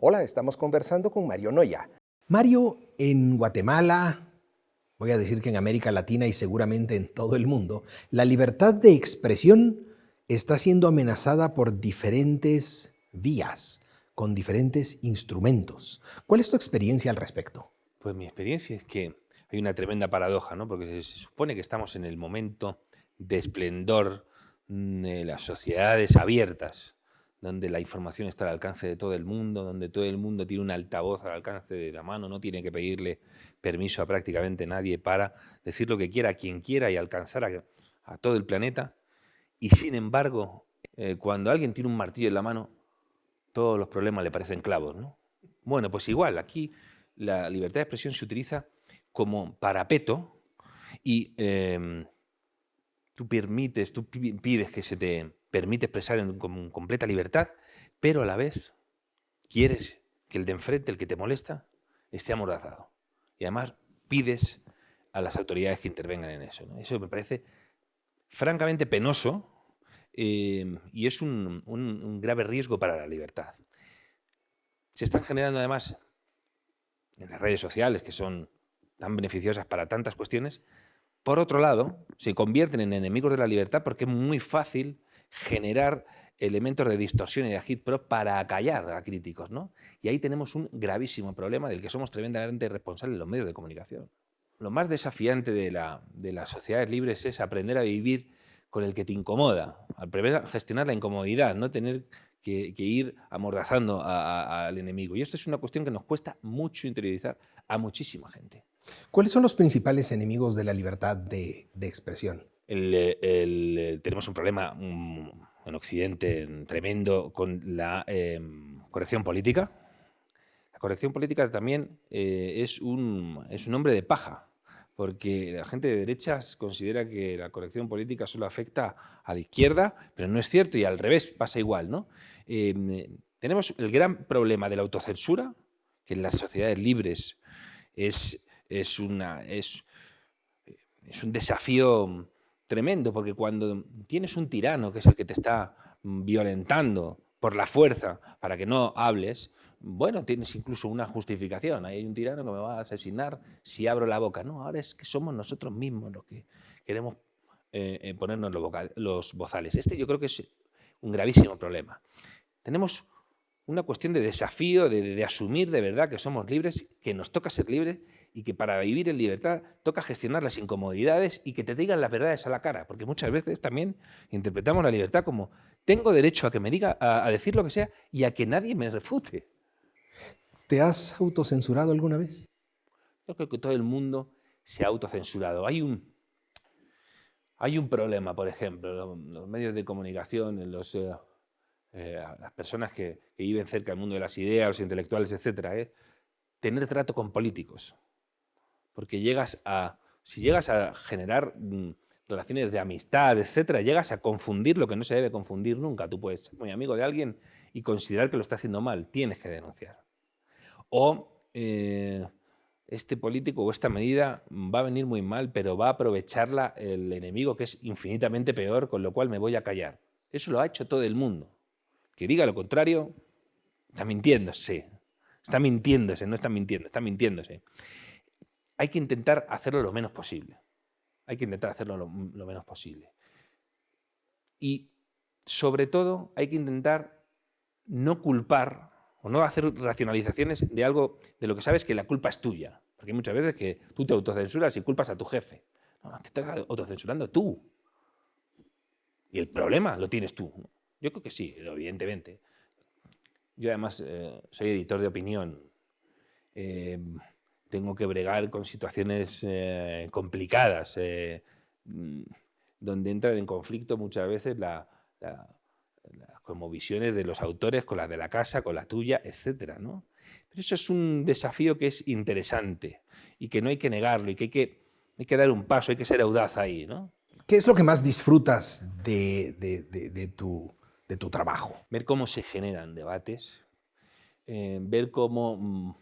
Hola, estamos conversando con Mario Noya. Mario, en Guatemala, voy a decir que en América Latina y seguramente en todo el mundo, la libertad de expresión está siendo amenazada por diferentes vías, con diferentes instrumentos. ¿Cuál es tu experiencia al respecto? Pues mi experiencia es que hay una tremenda paradoja, ¿no? Porque se supone que estamos en el momento de esplendor de las sociedades abiertas, donde la información está al alcance de todo el mundo, donde todo el mundo tiene un altavoz al alcance de la mano, no tiene que pedirle permiso a prácticamente nadie para decir lo que quiera a quien quiera y alcanzar a todo el planeta. Y sin embargo, cuando alguien tiene un martillo en la mano, todos los problemas le parecen clavos, ¿no? Bueno, pues igual, aquí la libertad de expresión se utiliza como parapeto y tú pides que se te permite expresar con completa libertad, pero a la vez quieres que el de enfrente, el que te molesta, esté amordazado. Y además pides a las autoridades que intervengan en eso, ¿no? Eso me parece francamente penoso y es un grave riesgo para la libertad. Se están generando además en las redes sociales, que son tan beneficiosas para tantas cuestiones, por otro lado, se convierten en enemigos de la libertad porque es muy fácil generar elementos de distorsión y de agitprop para acallar a críticos, ¿no? Y ahí tenemos un gravísimo problema del que somos tremendamente responsables los medios de comunicación. Lo más desafiante de las sociedades libres es aprender a vivir con el que te incomoda, aprender a gestionar la incomodidad, no tener que ir amordazando al enemigo. Y esto es una cuestión que nos cuesta mucho interiorizar a muchísima gente. ¿Cuáles son los principales enemigos de la libertad de expresión? Tenemos un problema en Occidente tremendo con la corrección política. La corrección política también es un hombre de paja, porque la gente de derechas considera que la corrección política solo afecta a la izquierda, pero no es cierto, y al revés pasa igual, ¿no? Tenemos el gran problema de la autocensura, que en las sociedades libres es un desafío tremendo, porque cuando tienes un tirano que es el que te está violentando por la fuerza para que no hables, bueno, tienes incluso una justificación. Hay un tirano que me va a asesinar si abro la boca. No, ahora es que somos nosotros mismos los que queremos ponernos los bozales. Yo creo que es un gravísimo problema. Tenemos una cuestión de desafío, de asumir de verdad que somos libres, que nos toca ser libres y que para vivir en libertad toca gestionar las incomodidades y que te digan las verdades a la cara, porque muchas veces también interpretamos la libertad como tengo derecho a que me diga, a decir lo que sea y a que nadie me refute. ¿Te has autocensurado alguna vez? Yo creo que todo el mundo se ha autocensurado. Hay un problema, por ejemplo, los medios de comunicación, las personas que viven cerca del mundo de las ideas, los intelectuales, etcétera, tener trato con políticos. Porque si llegas a generar relaciones de amistad, etcétera, llegas a confundir lo que no se debe confundir nunca. Tú puedes ser muy amigo de alguien y considerar que lo está haciendo mal, tienes que denunciar. O este político o esta medida va a venir muy mal, pero va a aprovecharla el enemigo, que es infinitamente peor, con lo cual me voy a callar. Eso lo ha hecho todo el mundo. Que diga lo contrario, está mintiéndose. Está mintiéndose, no está mintiendo, está mintiéndose. Hay que intentar hacerlo lo menos posible. Hay que intentar hacerlo lo menos posible. Y, sobre todo, hay que intentar no culpar o no hacer racionalizaciones de algo de lo que sabes que la culpa es tuya. Porque hay muchas veces que tú te autocensuras y culpas a tu jefe. No, te estás autocensurando tú. Y el problema lo tienes tú. Yo creo que sí, evidentemente. Yo además soy editor de opinión. Tengo que bregar con situaciones complicadas, donde entran en conflicto muchas veces las cosmovisiones de los autores con las de la casa, con la tuya, etcétera, ¿no? Pero eso es un desafío que es interesante y que no hay que negarlo y que hay que dar un paso, hay que ser audaz ahí, ¿no? ¿Qué es lo que más disfrutas de tu trabajo? Ver cómo se generan debates, ver cómo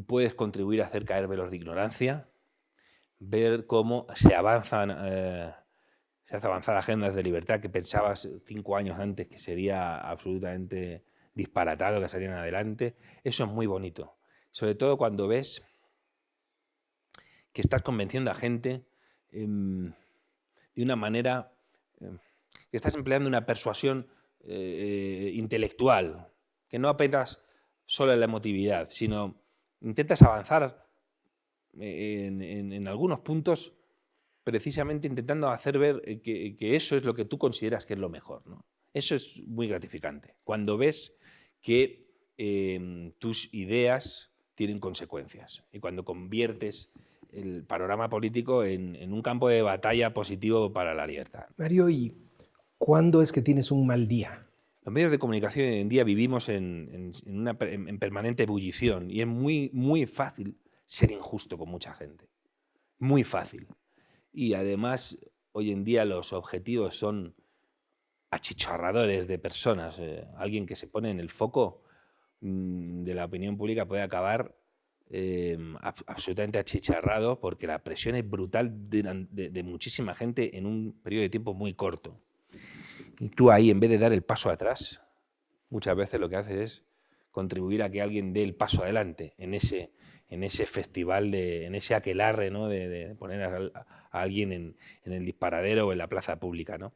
puedes contribuir a hacer caer velos de ignorancia, ver cómo se hace avanzar agendas de libertad que pensabas 5 años antes que sería absolutamente disparatado que salieran adelante. Eso es muy bonito. Sobre todo cuando ves que estás convenciendo a gente de una manera, que estás empleando una persuasión intelectual, que no apenas solo en la emotividad, sino intentas avanzar en algunos puntos precisamente intentando hacer ver que eso es lo que tú consideras que es lo mejor, ¿no? Eso es muy gratificante, cuando ves que tus ideas tienen consecuencias y cuando conviertes el panorama político en un campo de batalla positivo para la libertad. Mario, ¿y cuándo es que tienes un mal día? Los medios de comunicación hoy en día vivimos en permanente ebullición y es muy, muy fácil ser injusto con mucha gente. Muy fácil. Y además, hoy en día los objetivos son achicharradores de personas. Alguien que se pone en el foco de la opinión pública puede acabar absolutamente achicharrado porque la presión es brutal de muchísima gente en un periodo de tiempo muy corto. Y tú ahí, en vez de dar el paso atrás, muchas veces lo que haces es contribuir a que alguien dé el paso adelante en ese festival, en ese aquelarre, ¿no? de poner a alguien en el disparadero o en la plaza pública, ¿no?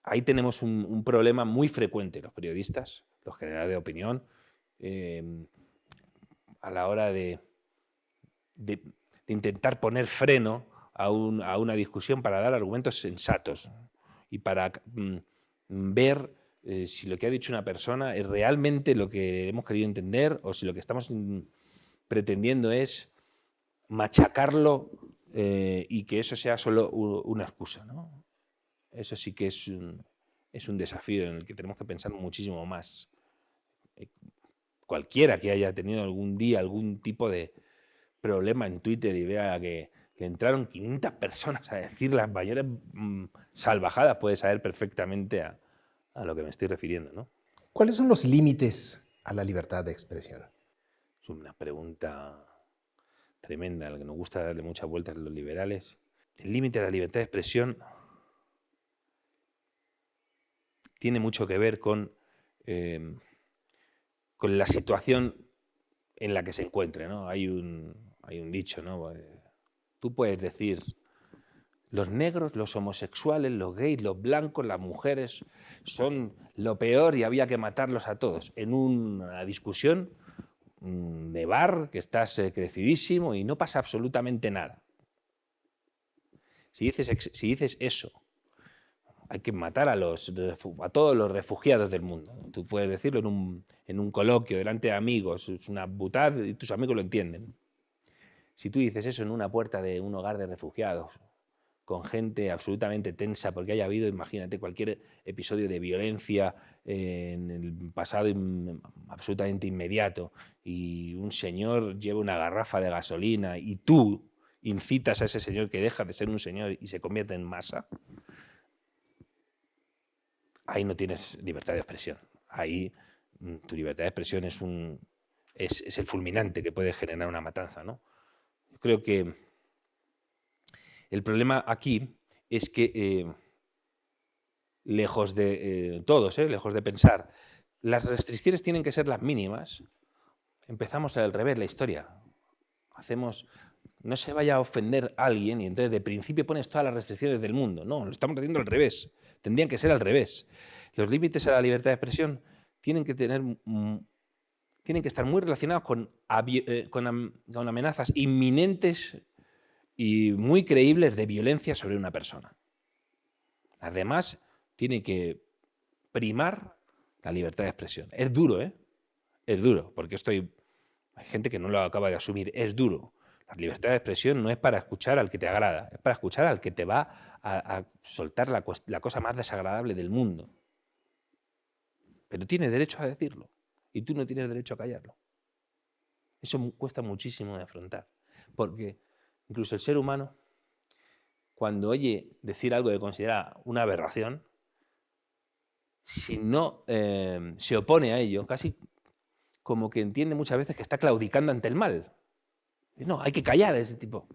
Ahí tenemos un problema muy frecuente los periodistas, los generadores de opinión, a la hora de intentar poner freno a una discusión para dar argumentos sensatos y para ver si lo que ha dicho una persona es realmente lo que hemos querido entender o si lo que estamos pretendiendo es machacarlo y que eso sea solo una excusa, ¿no? Eso sí que es un desafío en el que tenemos que pensar muchísimo más. Cualquiera que haya tenido algún día algún tipo de problema en Twitter y vea que le entraron 500 personas a decir las mayores salvajadas puede saber perfectamente a lo que me estoy refiriendo, ¿no? ¿Cuáles son los límites a la libertad de expresión? Es una pregunta tremenda, a la que nos gusta darle muchas vueltas a los liberales. El límite a la libertad de expresión tiene mucho que ver con la situación en la que se encuentre, ¿no? Hay un dicho, ¿no? Tú puedes decir, los negros, los homosexuales, los gays, los blancos, las mujeres son lo peor y había que matarlos a todos. En una discusión de bar, que estás crecidísimo y no pasa absolutamente nada. Si dices eso, hay que matar a todos los refugiados del mundo. Tú puedes decirlo en un coloquio delante de amigos, es una butada y tus amigos lo entienden. Si tú dices eso en una puerta de un hogar de refugiados, con gente absolutamente tensa porque haya habido, imagínate, cualquier episodio de violencia en el pasado absolutamente inmediato y un señor lleva una garrafa de gasolina y tú incitas a ese señor que deja de ser un señor y se convierte en masa, ahí no tienes libertad de expresión. Ahí tu libertad de expresión es el fulminante que puede generar una matanza, ¿no? Yo creo que el problema aquí es que, lejos de lejos de pensar, las restricciones tienen que ser las mínimas, empezamos al revés la historia. No se vaya a ofender a alguien y entonces de principio pones todas las restricciones del mundo. No, lo estamos haciendo al revés. Tendrían que ser al revés. Los límites a la libertad de expresión tienen que estar muy relacionados con amenazas inminentes y muy creíbles de violencia sobre una persona. Además, tiene que primar la libertad de expresión. Es duro, ¿eh? Es duro, porque hay gente que no lo acaba de asumir. Es duro. La libertad de expresión no es para escuchar al que te agrada, es para escuchar al que te va a soltar la cosa más desagradable del mundo. Pero tiene derecho a decirlo y tú no tienes derecho a callarlo. Eso cuesta muchísimo de afrontar, porque incluso el ser humano, cuando oye decir algo que considera una aberración, si no se opone a ello, casi como que entiende muchas veces que está claudicando ante el mal. No, hay que callar a ese tipo.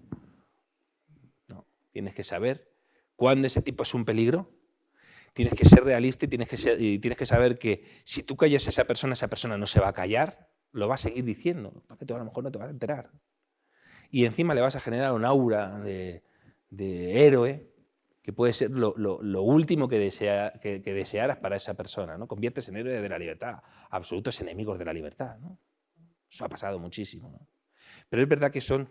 No, tienes que saber cuándo ese tipo es un peligro, tienes que ser realista y tienes que saber que si tú callas a esa persona no se va a callar, lo va a seguir diciendo, porque tú a lo mejor no te vas a enterar. Y encima le vas a generar un aura de héroe, que puede ser lo último que desearas para esa persona, ¿no? Conviertes en héroe de la libertad, absolutos enemigos de la libertad, ¿no? Eso ha pasado muchísimo, ¿no? Pero es verdad que son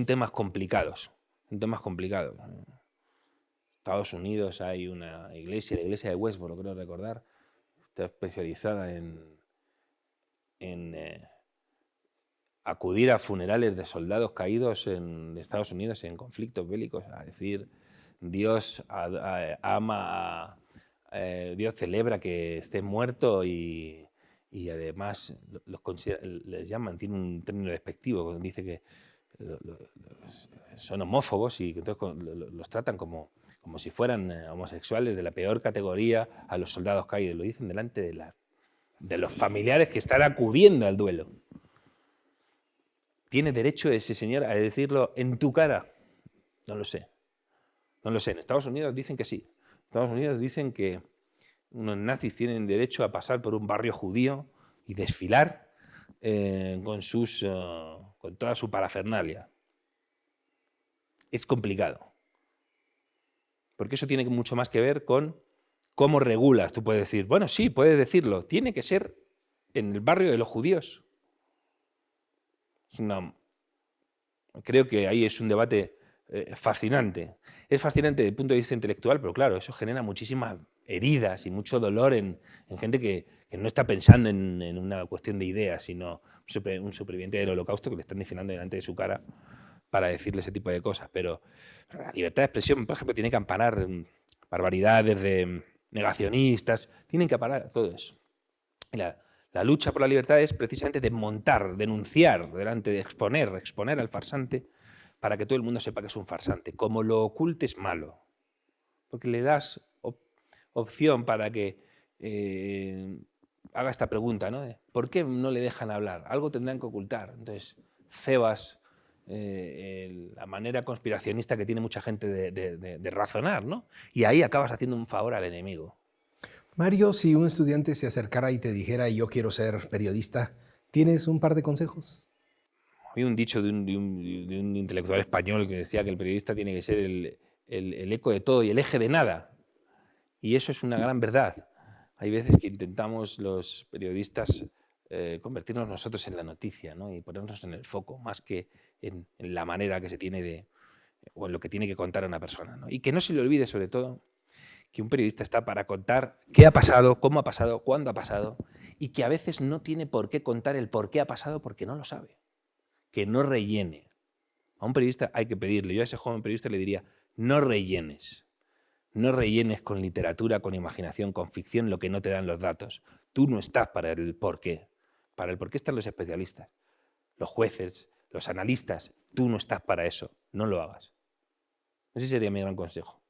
temas complicados, son temas complicados. En Estados Unidos hay una iglesia, la iglesia de Westboro, creo recordar, está especializada en acudir a funerales de soldados caídos en Estados Unidos en conflictos bélicos, a decir, Dios Dios celebra que esté muerto y además les llaman, tiene un término despectivo, cuando dice que son homófobos y entonces los tratan como si fueran homosexuales de la peor categoría a los soldados caídos. Lo dicen delante de los familiares que están acudiendo al duelo. ¿Tiene derecho ese señor a decirlo en tu cara? No lo sé. No lo sé. En Estados Unidos dicen que sí. En Estados Unidos dicen que unos nazis tienen derecho a pasar por un barrio judío y desfilar con toda su parafernalia. Es complicado. Porque eso tiene mucho más que ver con cómo regulas. Tú puedes decir, bueno, sí, puedes decirlo. Tiene que ser en el barrio de los judíos. Creo que ahí es un debate fascinante. Es fascinante desde el punto de vista intelectual, pero claro, eso genera muchísimas heridas y mucho dolor en gente que no está pensando en una cuestión de ideas, sino un superviviente del Holocausto que le están desfilando delante de su cara para decirle ese tipo de cosas. Pero la libertad de expresión, por ejemplo, tiene que amparar barbaridades de negacionistas, tienen que amparar todo eso. La lucha por la libertad es precisamente desmontar, denunciar, exponer al farsante para que todo el mundo sepa que es un farsante. Como lo ocultes, malo. Porque le das opción para que haga esta pregunta, ¿no? ¿Por qué no le dejan hablar? Algo tendrán que ocultar. Entonces, cebas la manera conspiracionista que tiene mucha gente de razonar, ¿no? Y ahí acabas haciendo un favor al enemigo. Mario, si un estudiante se acercara y te dijera yo quiero ser periodista, ¿tienes un par de consejos? Había un dicho de un intelectual español que decía que el periodista tiene que ser el eco de todo y el eje de nada. Y eso es una gran verdad. Hay veces que intentamos los periodistas convertirnos nosotros en la noticia, ¿no? Y ponernos en el foco, más que en la manera que se tiene o en lo que tiene que contar a una persona, ¿no? Y que no se le olvide, sobre todo, que un periodista está para contar qué ha pasado, cómo ha pasado, cuándo ha pasado, y que a veces no tiene por qué contar el por qué ha pasado porque no lo sabe. Que no rellene. A un periodista hay que pedirle. Yo a ese joven periodista le diría, no rellenes. No rellenes con literatura, con imaginación, con ficción lo que no te dan los datos. Tú no estás para el porqué. Para el porqué están los especialistas, los jueces, los analistas. Tú no estás para eso. No lo hagas. Ese sería mi gran consejo.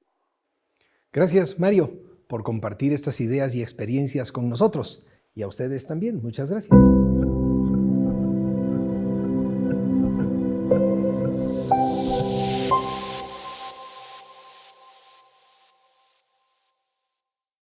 Gracias, Mario, por compartir estas ideas y experiencias con nosotros. Y a ustedes también. Muchas gracias.